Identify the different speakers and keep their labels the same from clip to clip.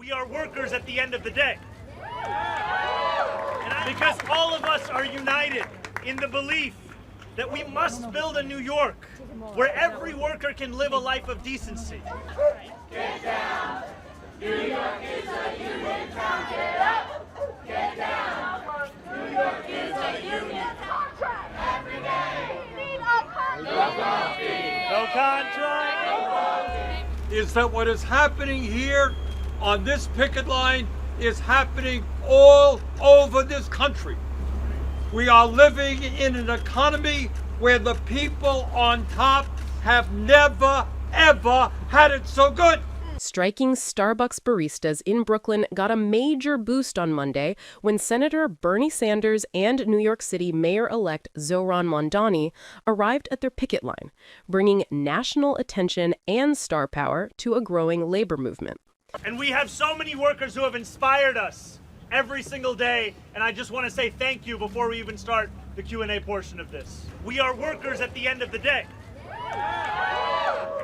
Speaker 1: We are workers at the end of the day. Because all of us are united in the belief that we must build a New York where every worker can live a life of decency.
Speaker 2: Get down! New York is a union town. Get up! Get down! New York is a union contract every day. We need a contract. No coffee.
Speaker 1: No contract.
Speaker 2: No coffee.
Speaker 3: Is that what is happening here on this picket line is happening all over this country. We are living in an economy where the people on top have never, ever had it so good.
Speaker 4: Striking Starbucks baristas in Brooklyn got a major boost on Monday when Senator Bernie Sanders and New York City Mayor-elect Zohran Mamdani arrived at their picket line, bringing national attention and star power to a growing labor movement.
Speaker 1: And we have so many workers who have inspired us every single day, and I just want to say thank you before we even start the Q&A portion of this. We are workers at the end of the day.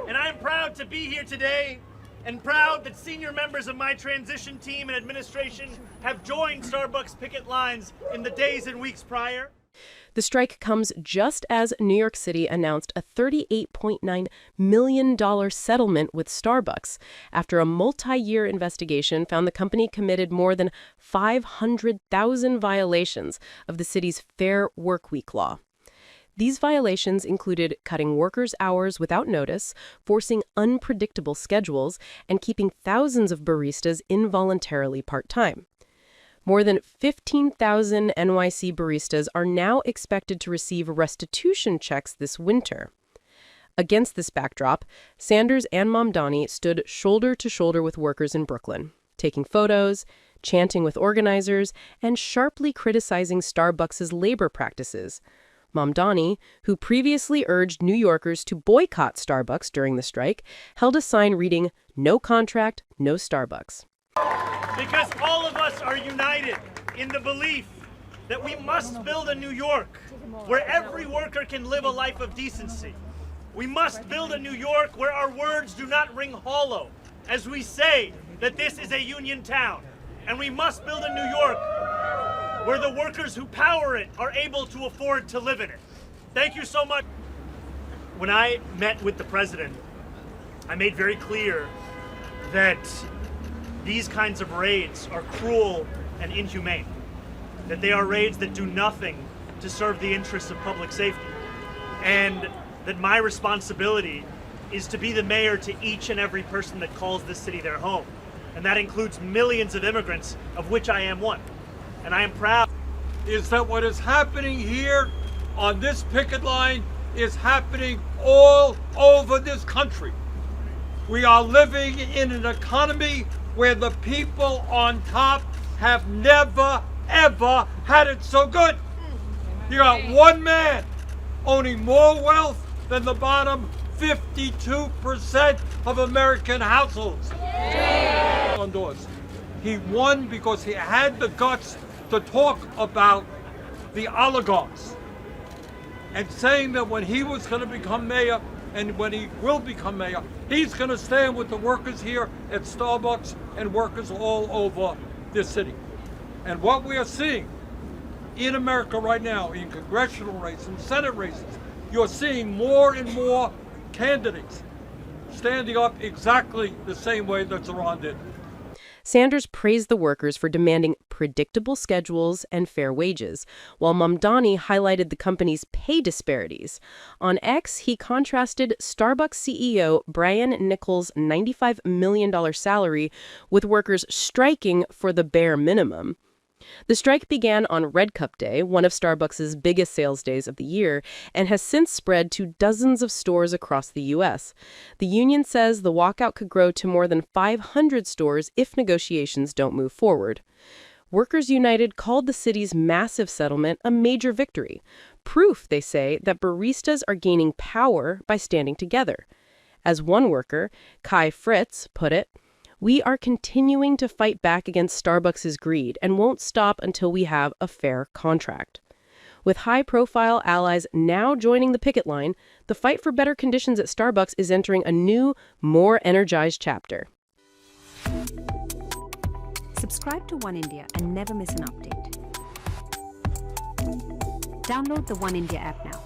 Speaker 1: And I'm proud to be here today and proud that senior members of my transition team and administration have joined Starbucks picket lines in the days and weeks prior.
Speaker 4: The strike comes just as New York City announced a $38.9 million settlement with Starbucks after a multi-year investigation found the company committed more than 500,000 violations of the city's Fair Workweek Law. These violations included cutting workers' hours without notice, forcing unpredictable schedules, and keeping thousands of baristas involuntarily part-time. More than 15,000 NYC baristas are now expected to receive restitution checks this winter. Against this backdrop, Sanders and Mamdani stood shoulder to shoulder with workers in Brooklyn, taking photos, chanting with organizers, and sharply criticizing Starbucks' labor practices. Mamdani, who previously urged New Yorkers to boycott Starbucks during the strike, held a sign reading, "No contract, no Starbucks."
Speaker 1: Because all of us are united in the belief that we must build a New York where every worker can live a life of decency. We must build a New York where our words do not ring hollow as we say that this is a union town. And we must build a New York where the workers who power it are able to afford to live in it. Thank you so much. When I met with the president, I made very clear that these kinds of raids are cruel and inhumane, that they are raids that do nothing to serve the interests of public safety, and that my responsibility is to be the mayor to each and every person that calls this city their home. And that includes millions of immigrants, of which I am one. And I am proud.
Speaker 3: Is that what is happening here on this picket line is happening all over this country. We are living in an economy where the people on top have never, ever had it so good. You got one man owning more wealth than the bottom 52% of American households. On doors. He won because he had the guts to talk about the oligarchs and saying that when he was going to become mayor and when he will become mayor, he's going to stand with the workers here at Starbucks and workers all over this city. And what we are seeing in America right now, in congressional races and Senate races, you're seeing more and more candidates standing up exactly the same way that Zohran did.
Speaker 4: Sanders praised the workers for demanding predictable schedules and fair wages, while Mamdani highlighted the company's pay disparities. On X, he contrasted Starbucks CEO Brian Niccol's $95 million salary with workers striking for the bare minimum. The strike began on Red Cup Day, one of Starbucks' biggest sales days of the year, and has since spread to dozens of stores across the U.S. The union says the walkout could grow to more than 500 stores if negotiations don't move forward. Workers United called the city's massive settlement a major victory, proof, they say, that baristas are gaining power by standing together. As one worker, Kai Fritz, put it, "We are continuing to fight back against Starbucks' greed and won't stop until we have a fair contract." With high-profile allies now joining the picket line, the fight for better conditions at Starbucks is entering a new, more energized chapter.
Speaker 5: Subscribe to One India and never miss an update. Download the One India app now.